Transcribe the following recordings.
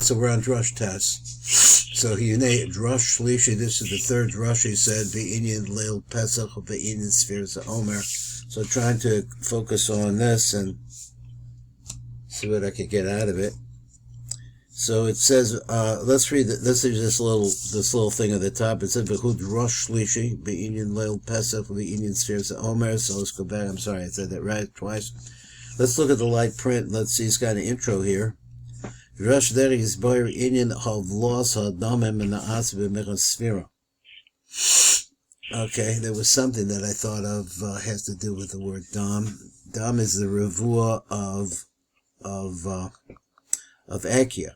So we're on drush test. So he named drush shlishi. This is the third drush. He said ve'inyan leil pesach ve'inyan spheres omer. So trying to focus on this and see what I could get out of it. So it says, let's read this is this little thing at the top. It says v'hu drush shlishi ve'inyan leil pesach ve'inyan spheres omer. So let's go back. I'm sorry, I said that right twice. Let's look at the light print. Let's see. It's got an intro here. Drush there is boyer inyan havlos hadamim and the asbe mechasfira. Okay, there was something that I thought of has to do with the word dam. Dam is the revua of Akia.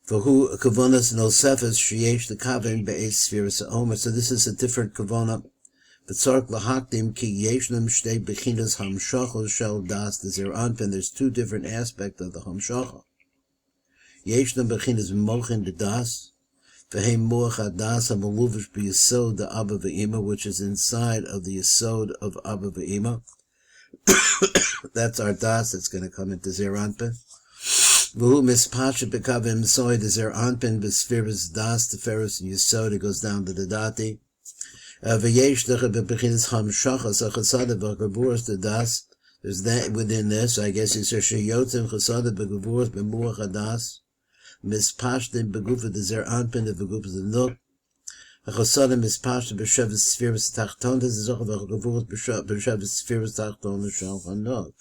For who kavonas nosefes sheyesh the kaven be'es spheres omer. So this is a different kavona. V'tzark lahakdim ki yeshnem shtei bechinas hamshachos shel das dezer anpen. There's two different aspects of the hamshacha. Yeshnem bechinas mochin de das. V'heim moach hadas ha-meluvish b'yesod the Abba v'ima, which is inside of the yesod of Abba v'ima. That's our das that's going to come into Zer Anpin. V'hu mispashet b'kavim soy de Zer Anpin b'sfiris das teferis yesod. It goes down to the dati. V'yesh decha b'bechinas hamshachas ha-chasada v'gavuras de das. There's that within this. I guess he says sheyotzim chasada b'gavuras b'muach hadas. Mispashtim begufa de Zer Anpin de begufa de Nuk. Chasadim mispashtim b'sheves spheres tachton de Zer v'gavuras b'sheves spheres tachton de Nuk.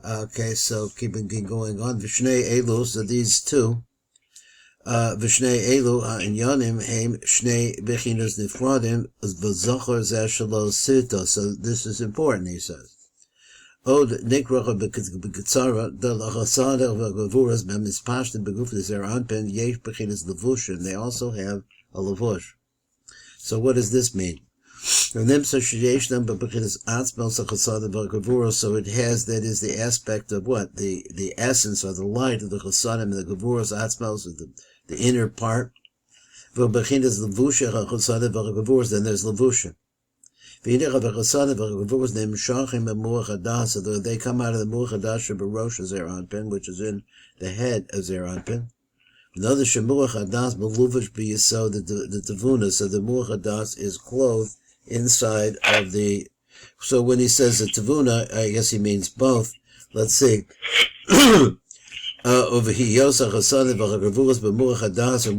Okay, so keeping going on. Vishnei Elu, so these two. Vishnei Elu ha'inyanim heim shnei bechinos nifradim v'zocher zeh shelo sito. So this is important, he says. Od nikracha b'kitzara the lachasada v'gavuras b'mispashtim b'guf Zer Anpin yesh bechinos levushin. They also have a levush. So what does this mean? So it has, that is the aspect of what? The essence or the light of the chasadim and the gavuras atzmos, the inner part. Then there's levusha. So they come out of the muach hadas sheberosh Zer Anpin, which is in the head of Zer Anpin. Another shemuach hadas beluvish b'yesod the tavuna. So the muach hadas is clothed inside of the. So when he says the tavuna, I guess he means both. Let's see. Over here, and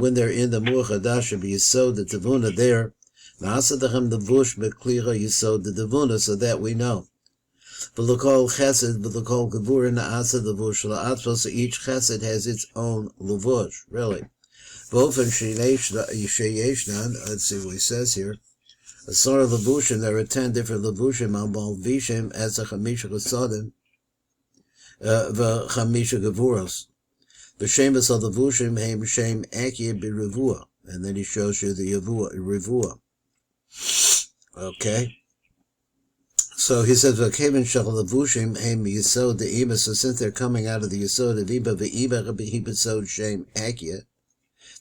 when they're in the muach hadas should be yesod the tavuna there. Na'asadachem levush meklira yesod the tavuna, so that we know. V'lokol chesed v'lokol gevura na'asad levush la'atzvos. So each chesed has its own levush, really. V'ofen sheyeshnan. Let's see what he says here. A sort of levushim, there are 10 different levushim, al vishim, as a chamisha chesadim, v'chamisha gevuros. V'shemus al levushim, heim shem akia b'revua. And then he shows you the revua. Okay. So he says, v'keven shal levushim, heim yisod the ima. So since they're coming out of the yisod of iba, v'iba b'hibasod shem akia.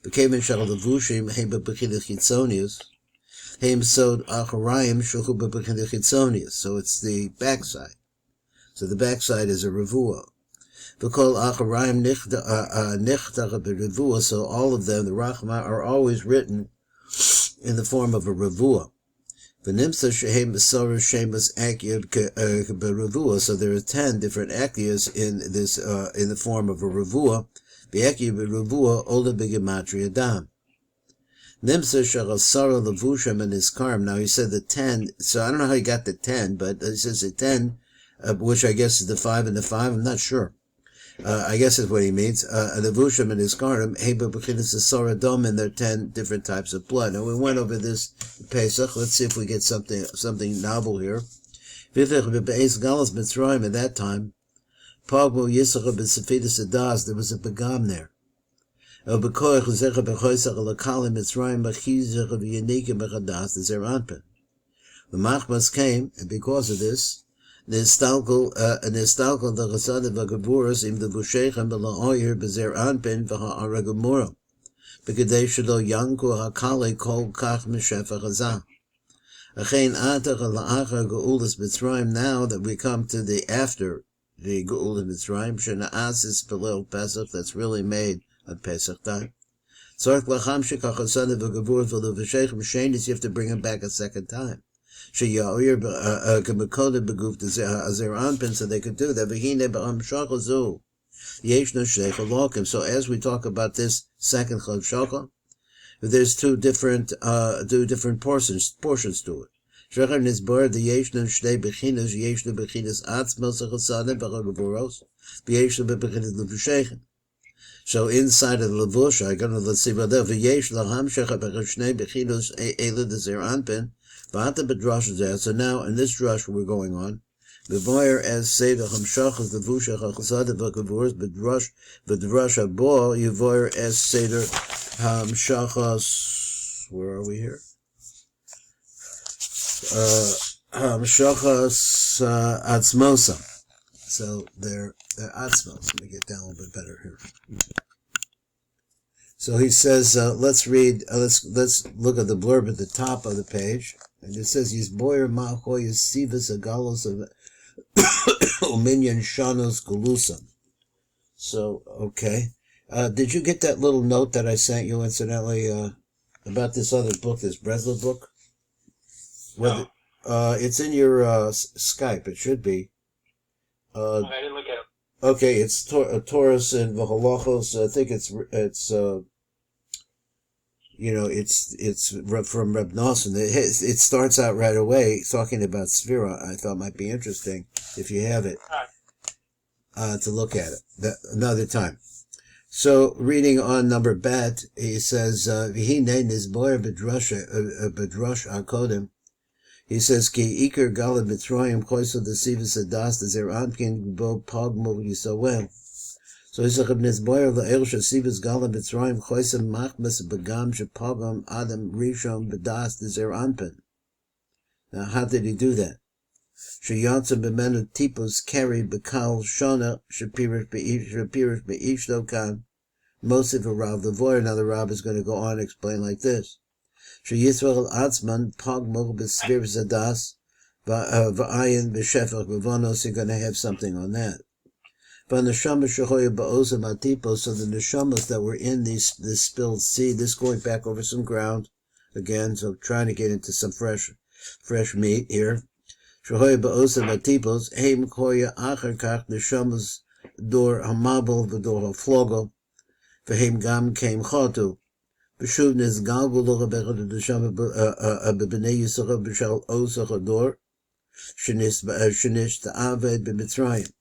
V'keven shal levushim, heim b'chidah chitzonius. So it's the backside. So the backside is a revua. So all of them, the rachma, are always written in the form of a revua. So there are 10 different akias in this in the form of a revua. Nimsa Shachasara Levushim and his karm. Now he said the 10, so I don't know how he got the 10, but he says the 10, which I guess is the 5 and the 5, I'm not sure. I guess is what he means. Levushim and his karm, Heba Bechinas Asara Dom, and there are 10 different types of blood. Now we went over this in Pesach. Let's see if we get something novel here. Vivech Bebeis Galas Mitzrayim at that time, Pagmo Yisachah B'Sefidus Adas, there was a begam there. The Machmas came, and because of this, the Nistalkal the Chasad Vagavuras im the Bushechem B'La'oyer B'Zer Anpin V'Ha'aragamura B'Kadei Shelo Yanku HaKali Kol Kach Mishefa Chazah Achein Atach La'achar Geulas Mitzrayim. Now that we come to the after the Geula Mitzrayim, Shena'asis Belil Pesach, that's really made on Pesach time. Tzarech Lachamshik HaChasana V'Gavur V'Levashechem Shenis, you have to bring him back a second time. She'ya'ir K'Mekoda B'Guf Azer Anpin, so they could do that. V'Hine B'Am Shachazu Yeshno Shecha Lokim. So as we talk about this second Chav Shachar, there's two different portions to it. Shachar Nizbar the Yeshno Shnei Bechinas Yeshno Bechinas Atzmos HaChasana V'Gavaros V'Yeshno Bechinas Levashechem. So inside of the Levush, let's see what there. V'yesh laham shecha b'chishnei b'chinos eila dezer anpin v'ata b'drash there. So now in this drush we're going on. V'voyer as seder hamshachas levush hachasad v'kavuras b'drash habo yivoyer as seder hamshachas. Where are we here? Hamshachas atzmosa. So they're atzmos. Let me get down a little bit better here. So he says, let's read, let's look at the blurb at the top of the page. And it says, Yisboyer ma'choy yisivas agalos of uminyan shanos gulusam. So, okay. Did you get that little note that I sent you, incidentally, about this other book, this Breslau book? No. It's in your Skype. It should be. I didn't look at it. Okay, it's Taurus and V'halachos. I think it's from Reb Nosson. It starts out right away talking about SEFIRAH. I thought might be interesting if you have it to look at it another time. So reading on number bet, he says V'hinei nizboyer b'drash hakodim. He says, Ki Iker Gala Mitzrayim Choiso Desivas Adas Dezer Anpin Bo Pogmo Yisawel. So he said, Nizboyer La'el Shasivas Gala Mitzrayim Choiso Machmas Begam Shapogam Adam Rishon Bedas Dezer Anpin. Now, how did he do that? Sheyatsa B'menu Tipos Keri Bekal Shona Shapirish Be'ishto Kan Mosif Rav Levoyer. Now the Rab is going to go on and explain like this. Sheyisrael Atzman Pogmo B'Svir Zadas V'ayin B'Shefach B'Vonos. You're going to have something on that. V'Neshama Shehoya Ba'osa Matipos. So the neshamas that were in this spilled seed. This going back over some ground again. So trying to get into some fresh meat here. Shehoya Ba'osa Matipos. Heim Koya Acher Kach Neshamas Dor Hamabel V'Dor HaFlogo. V'Heim Gam Keim Chotu. B'shuv nizgal v'lo bechad d'sham b'bnei Yisrael b'shal osach ador shenish ta'aved b'Mitzrayim.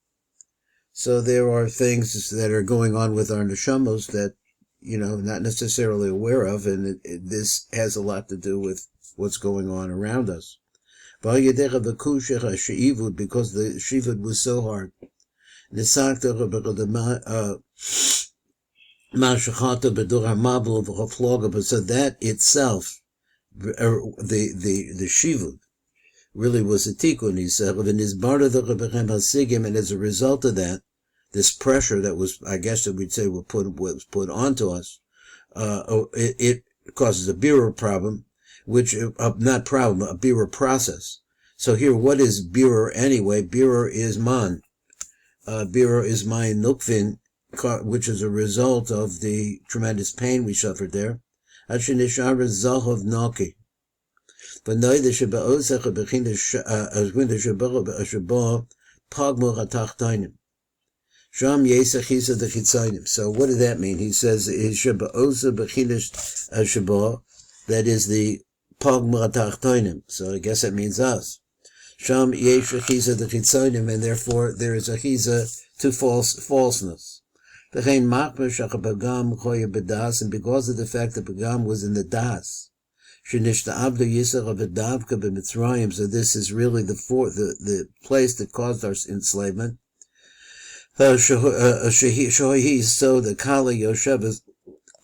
So there are things that are going on with our neshamos that, not necessarily aware of, and this has a lot to do with what's going on around us. Because the shivud was so hard. So that itself, the shivud, really was a tikkun. He said, and as a result of that, this pressure that was, I guess that we'd say, was put onto us, it causes a birur problem, which not problem, a birur process. So here, what is birur anyway? Birur is man. Birur is my nukvin, which is a result of the tremendous pain we suffered there. So what did that mean? He says, that is the pogma tachtoinim. So I guess that means us. And therefore there is a chiza to falseness. And because of the fact that Pagam was in the Das, so this is really the place that caused our enslavement. So the Kali Yoshev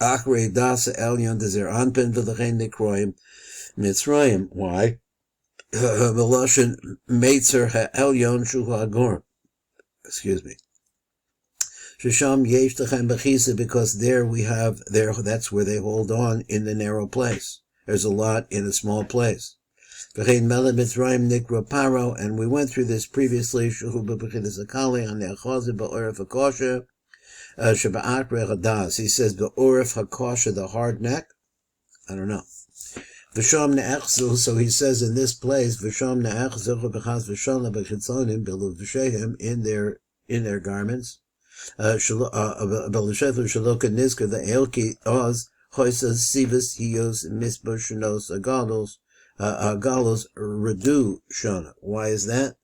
Achre Das Elyon Dezer Anpen V'Lechein Nekroim Mitzrayim. Why? Meloshin Meitzer HaElyon Shu HaGor. Excuse me. Shisham Yesh Lechem Bechisa, because that's where they hold on in the narrow place. There's a lot in a small place. V'chein melech Mitzrayim nikra Paro, and we went through this previously. Shehu b'bechinas hakali on the achazi ba'oref hakosha sheba'at rechadas. He says ba'oref hakosha, the hard neck. I don't know. V'sham ne'echzu, so he says in this place, V'sham ne'echzu b'chaz v'shana b'chitzonim b'lu v'shehem, in their garments. B'lushefu shaloka nizka the elki oz hoisas sivas hios misbushanos agalos redu shana. Why is that?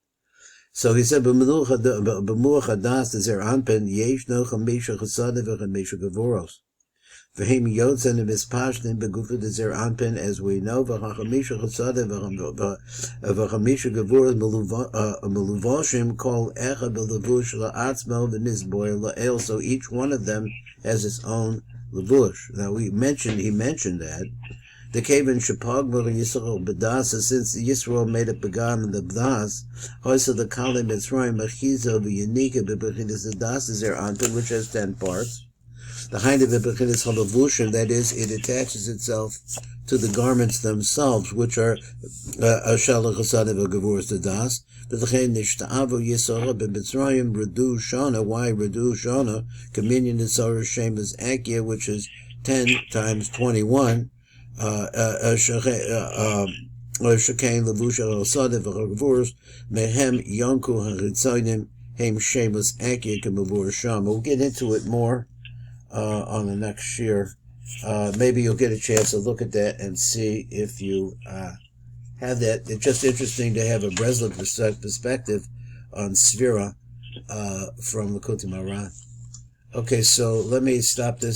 So he said b'muach hadas dezer anpen yesh no chamisha chasada v'chamisha gavoros. V'hem yotzen mispashnim begufa dezer anpen, as we know, v'chamisha chasada v'chamisha gavoros meluvashim kol echa b'levush la'atzmo v'nizboy la'el. So each one of them has its own levush. Now he mentioned that the Kavan Shapagmur and Yisrael B'das, since Yisrael made a begam in the B'das, also the Kali Mitzrayim Machizo v'Yanika b'Bechinas B'das is their anpin, which has 10 parts. The hind of Bechinas Halavushin, that is, it attaches itself to the garments themselves, which are Shalach Hasadev Gavur's B'das. The V'chein Nishta'avu Yisrael b'Mitzrayim Redu Shana. Why Redu Shana? Communion is Sarah Shemas Akia, which is 10 times 21. Shekain Levusha Al-Sadev Al-Gavurus Mehem Yonku HaRitzonim Hem Shemus Akia K'Mavur Sham. We'll get into it more on the next year. Maybe you'll get a chance to look at that and see if you have that. It's just interesting to have a Breslov perspective on SEFIRAH from the Likutei Moharan. Okay, so let me stop this.